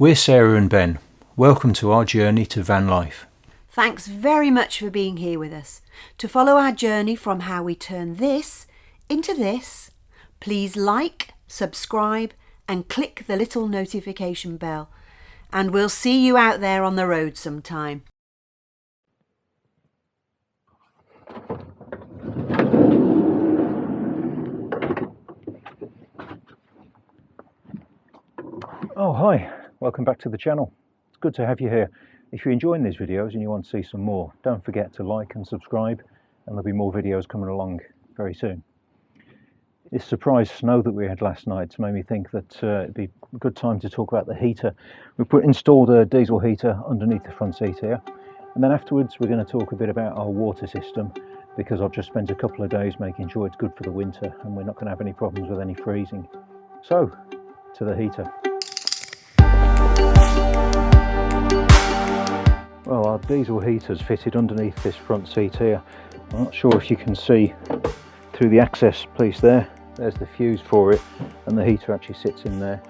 We're Sarah and Ben. Welcome to our journey to van life. Thanks very much for being here with us. To follow our journey from how we turn this into this, please like, subscribe and click the little notification bell. And we'll see you out there on the road sometime. Oh hi, welcome back to the channel. It's good to have you here. If you're enjoying these videos and you want to see some more, don't forget to like and subscribe, and there'll be more videos coming along very soon. This surprise snow that we had last night made me think that it'd be a good time to talk about the heater. We installed a diesel heater underneath the front seat here, and then afterwards we're going to talk a bit about our water system, because I've just spent a couple of days making sure it's good for the winter and we're not going to have any problems with any freezing. So, to the heater. Well, our diesel heater's fitted underneath this front seat here. I'm not sure if you can see through the access piece there. There's the fuse for it, and the heater actually sits in there.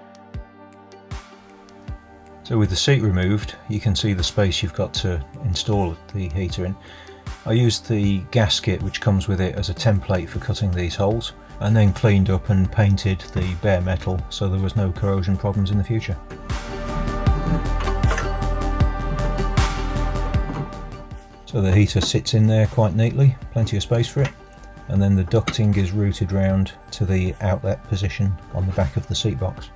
So with the seat removed, you can see the space you've got to install the heater in. I used the gasket which comes with it as a template for cutting these holes, and then cleaned up and painted the bare metal so there was no corrosion problems in the future. So the heater sits in there quite neatly, plenty of space for it, and then the ducting is routed round to the outlet position on the back of the seat box.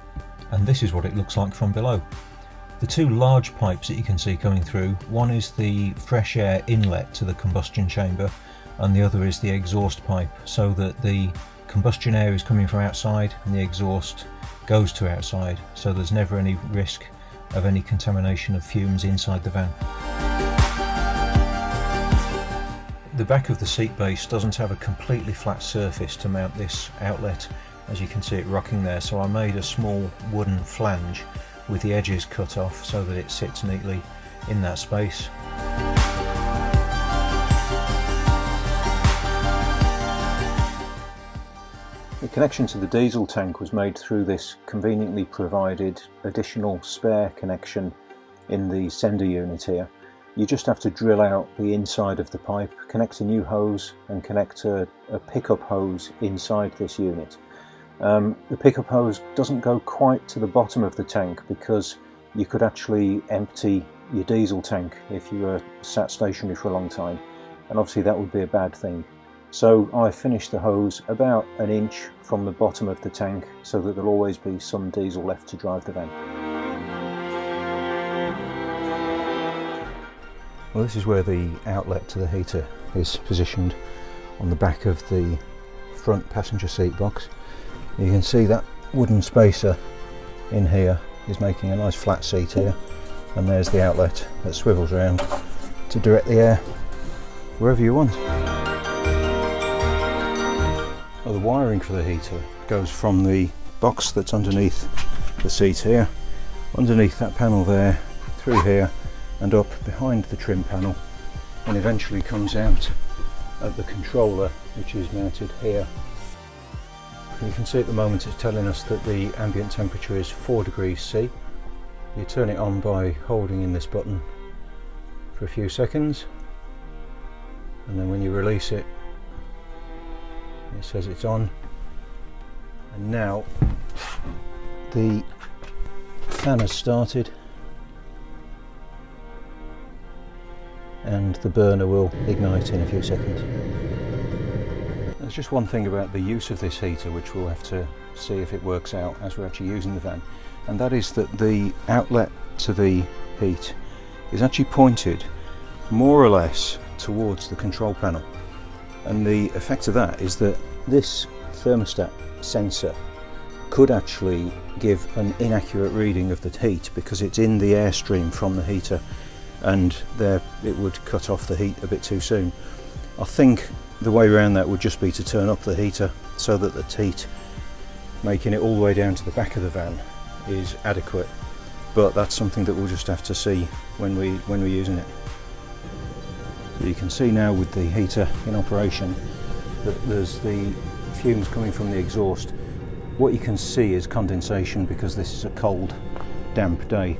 And this is what it looks like from below. The two large pipes that you can see coming through, one is the fresh air inlet to the combustion chamber, and the other is the exhaust pipe, so that the combustion air is coming from outside and the exhaust goes to outside, so there's never any risk of any contamination of fumes inside the van. The back of the seat base doesn't have a completely flat surface to mount this outlet, as you can see it rocking there, so I made a small wooden flange with the edges cut off so that it sits neatly in that space. The connection to the diesel tank was made through this conveniently provided additional spare connection in the sender unit here. You just have to drill out the inside of the pipe, connect a new hose and connect a pickup hose inside this unit. The pickup hose doesn't go quite to the bottom of the tank, because you could actually empty your diesel tank if you were sat stationary for a long time, and obviously that would be a bad thing. So I finished the hose about an inch from the bottom of the tank so that there'll always be some diesel left to drive the van. Well, this is where the outlet to the heater is positioned, on the back of the front passenger seat box. You can see that wooden spacer in here is making a nice flat seat here, and there's the outlet that swivels around to direct the air wherever you want. Well, the wiring for the heater goes from the box that's underneath the seat here, underneath that panel there, through here and up behind the trim panel, and eventually comes out at the controller, which is mounted here. You can see at the moment it's telling us that the ambient temperature is 4 degrees C. You turn it on by holding in this button for a few seconds, and then when you release it, it says it's on. And now the fan has started, and the burner will ignite in a few seconds. There's just one thing about the use of this heater which we'll have to see if it works out as we're actually using the van, and that is that the outlet to the heat is actually pointed more or less towards the control panel, and the effect of that is that this thermostat sensor could actually give an inaccurate reading of the heat, because it's in the airstream from the heater, and there it would cut off the heat a bit too soon. I think the way around that would just be to turn up the heater so that the heat, making it all the way down to the back of the van, is adequate, but that's something that we'll just have to see when we're using it. So you can see now with the heater in operation that there's the fumes coming from the exhaust. What you can see is condensation, because this is a cold damp day.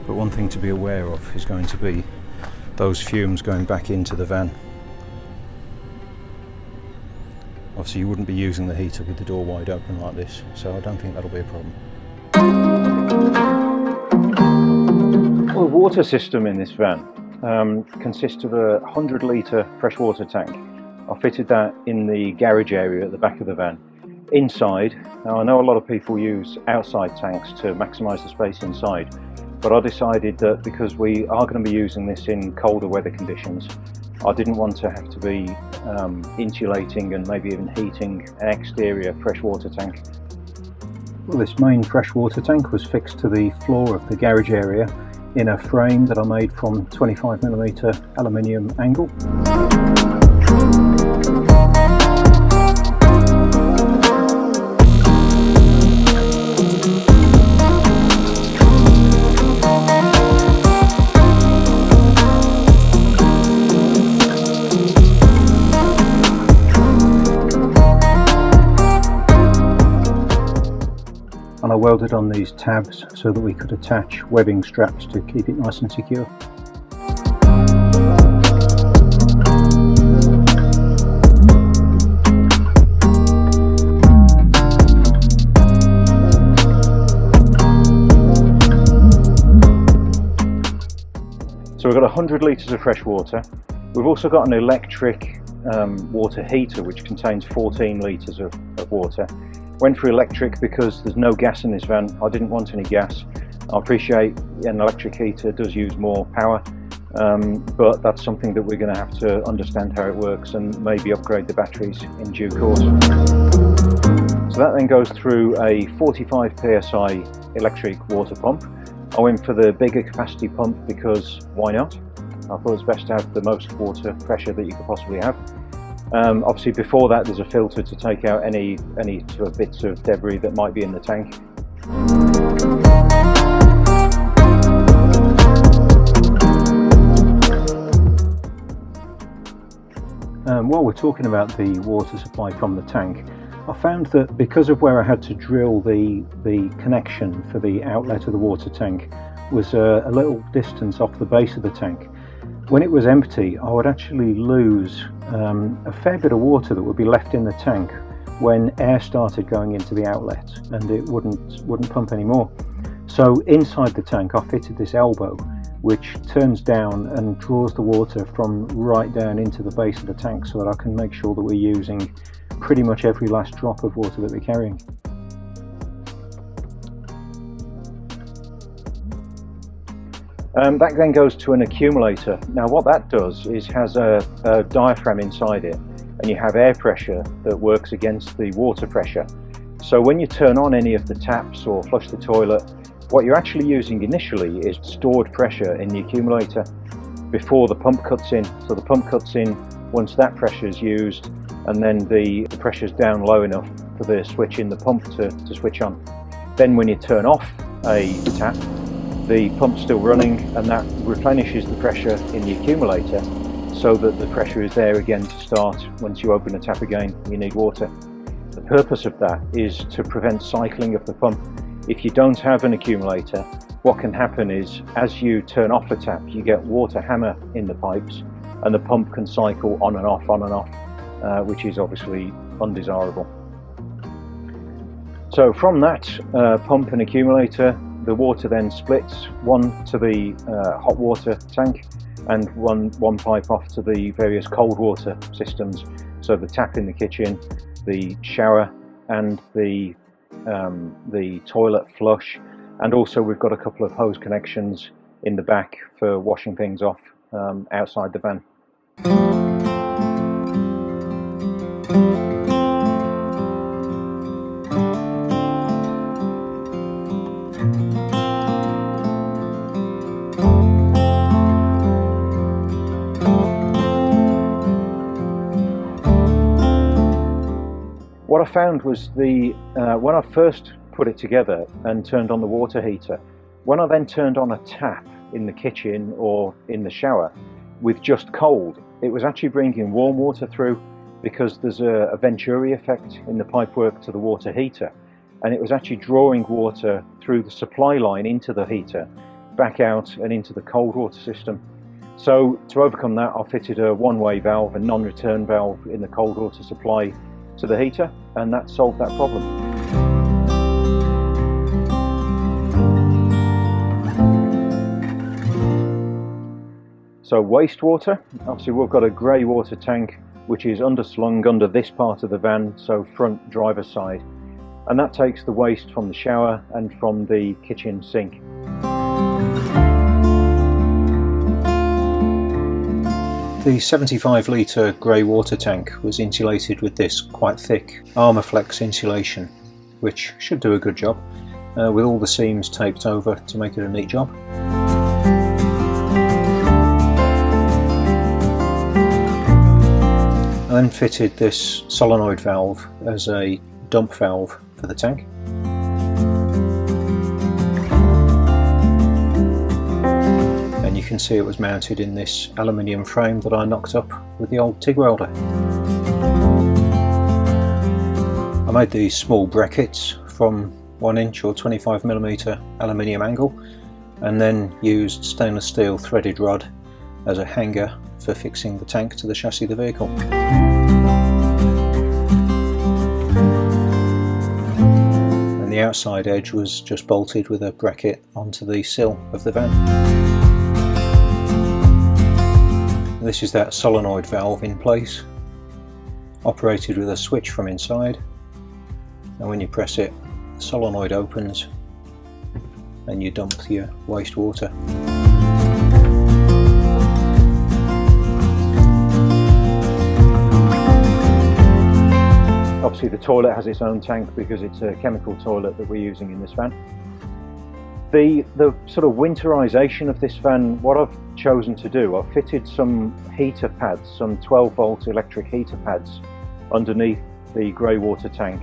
But one thing to be aware of is going to be those fumes going back into the van. Obviously you wouldn't be using the heater with the door wide open like this, so I don't think that'll be a problem. Well, the water system in this van consists of a 100 litre freshwater tank. I fitted that in the garage area at the back of the van. Inside, now I know a lot of people use outside tanks to maximise the space inside, but I decided that because we are going to be using this in colder weather conditions, I didn't want to have to be insulating and maybe even heating an exterior freshwater tank. Well, this main freshwater tank was fixed to the floor of the garage area in a frame that I made from 25mm aluminium angle. And I welded on these tabs so that we could attach webbing straps to keep it nice and secure. So we've got 100 litres of fresh water. We've also got an electric water heater which contains 14 litres of water. Went for electric because there's no gas in this van. I didn't want any gas. I appreciate an electric heater does use more power, but that's something that we're going to have to understand how it works and maybe upgrade the batteries in due course. So that then goes through a 45 psi electric water pump. I went for the bigger capacity pump because why not? I thought it's best to have the most water pressure that you could possibly have. Obviously before that there's a filter to take out any sort of bits of debris that might be in the tank. While we're talking about the water supply from the tank, I found that because of where I had to drill the connection for the outlet of the water tank was a little distance off the base of the tank. When it was empty, I would actually lose a fair bit of water that would be left in the tank when air started going into the outlet, and it wouldn't pump anymore. So inside the tank I fitted this elbow which turns down and draws the water from right down into the base of the tank so that I can make sure that we're using pretty much every last drop of water that we're carrying. That then goes to an accumulator. Now what that does is has a diaphragm inside it, and you have air pressure that works against the water pressure. So when you turn on any of the taps or flush the toilet, what you're actually using initially is stored pressure in the accumulator before the pump cuts in. So the pump cuts in once that pressure is used, and then the pressure's down low enough for the switch in the pump to switch on. Then when you turn off a tap, the pump's still running, and that replenishes the pressure in the accumulator so that the pressure is there again to start once you open the tap again you need water. The purpose of that is to prevent cycling of the pump. If you don't have an accumulator, what can happen is as you turn off a tap you get water hammer in the pipes and the pump can cycle on and off, which is obviously undesirable. So from that pump and accumulator, the water then splits, one to the hot water tank and one pipe off to the various cold water systems. So the tap in the kitchen, the shower and the toilet flush, and also we've got a couple of hose connections in the back for washing things off outside the van. What I found was when I first put it together and turned on the water heater, when I then turned on a tap in the kitchen or in the shower with just cold, it was actually bringing warm water through, because there's a Venturi effect in the pipework to the water heater, and it was actually drawing water through the supply line into the heater, back out and into the cold water system. So to overcome that, I fitted a one-way valve, a non-return valve in the cold water supply to the heater, and that solved that problem. So wastewater, obviously we've got a grey water tank which is underslung under this part of the van, so front driver's side, and that takes the waste from the shower and from the kitchen sink. The 75 litre grey water tank was insulated with this quite thick Armorflex insulation, which should do a good job, with all the seams taped over to make it a neat job. I then fitted this solenoid valve as a dump valve for the tank. And you can see it was mounted in this aluminium frame that I knocked up with the old TIG welder. I made these small brackets from 1 inch or 25mm aluminium angle, and then used stainless steel threaded rod as a hanger for fixing the tank to the chassis of the vehicle. And the outside edge was just bolted with a bracket onto the sill of the van. This is that solenoid valve in place, operated with a switch from inside, and when you press it, the solenoid opens and you dump your wastewater. Obviously the toilet has its own tank because it's a chemical toilet that we're using in this van. The sort of winterization of this van, what I've chosen to do, I've fitted some heater pads, some 12 volt electric heater pads underneath the grey water tank,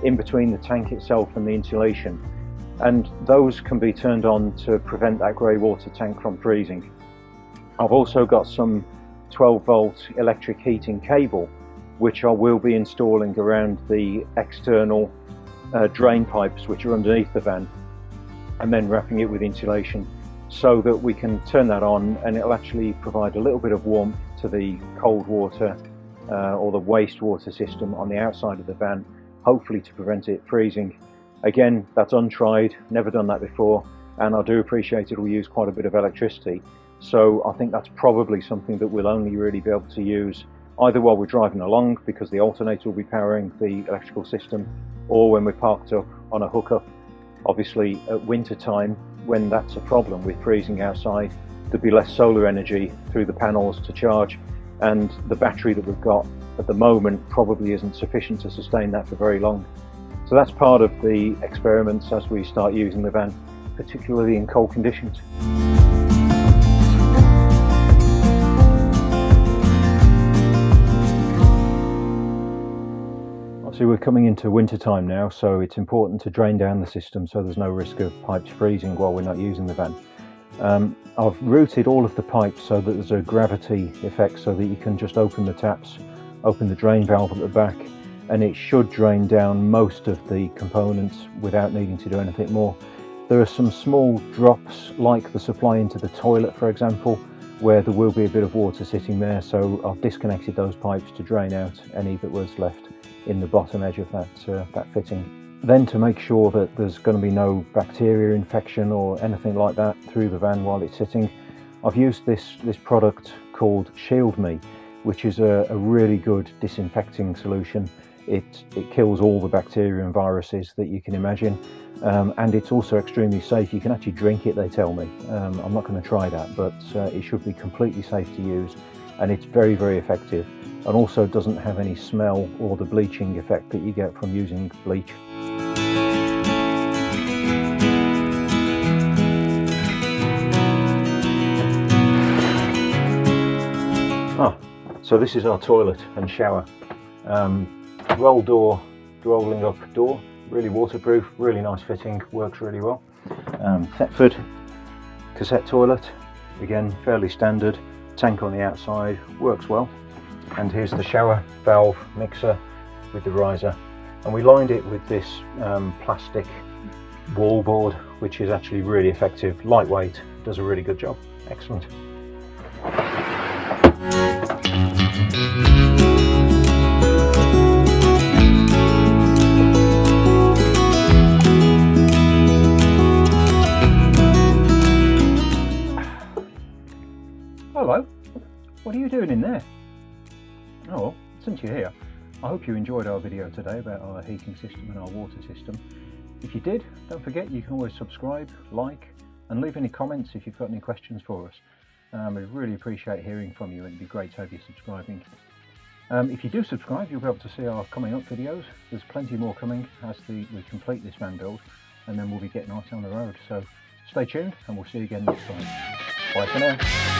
in between the tank itself and the insulation, and those can be turned on to prevent that grey water tank from freezing. I've also got some 12 volt electric heating cable which I will be installing around the external drain pipes which are underneath the van, and then wrapping it with insulation so that we can turn that on and it'll actually provide a little bit of warmth to the cold water or the wastewater system on the outside of the van, hopefully to prevent it freezing. Again, that's untried, never done that before, and I do appreciate it will use quite a bit of electricity, so I think that's probably something that we'll only really be able to use either while we're driving along because the alternator will be powering the electrical system, or when we're parked up on a hookup. Obviously at winter time, when that's a problem with freezing outside, there'll be less solar energy through the panels to charge, and the battery that we've got at the moment probably isn't sufficient to sustain that for very long. So that's part of the experiments as we start using the van, particularly in cold conditions. Obviously we're coming into winter time now, so it's important to drain down the system so there's no risk of pipes freezing while we're not using the van. I've routed all of the pipes so that there's a gravity effect, so that you can just open the taps, open the drain valve at the back, and it should drain down most of the components without needing to do anything more. There are some small drops, like the supply into the toilet for example, where there will be a bit of water sitting there, so I've disconnected those pipes to drain out any that was left in the bottom edge of that fitting. Then, to make sure that there's going to be no bacteria infection or anything like that through the van while it's sitting, I've used this product called Shield Me, which is a really good disinfecting solution. It kills all the bacteria and viruses that you can imagine, and it's also extremely safe. You can actually drink it, they tell me. I'm not going to try that, but it should be completely safe to use, and it's very, very effective, and also doesn't have any smell or the bleaching effect that you get from using bleach. So this is our toilet and shower. Rolling up door, really waterproof, really nice fitting, works really well. Thetford cassette toilet, again fairly standard, tank on the outside, works well. And here's the shower valve mixer with the riser, and we lined it with this plastic wall board, which is actually really effective, lightweight, does a really good job. Excellent. Hello, what are you doing in there? Oh, well, since you're here, I hope you enjoyed our video today about our heating system and our water system. If you did, don't forget you can always subscribe, like, and leave any comments if you've got any questions for us. We really appreciate hearing from you, and it'd be great to have you subscribing. If you do subscribe, you'll be able to see our coming up videos. There's plenty more coming as we complete this van build, and then we'll be getting out on the road. So stay tuned, and we'll see you again next time. Bye for now.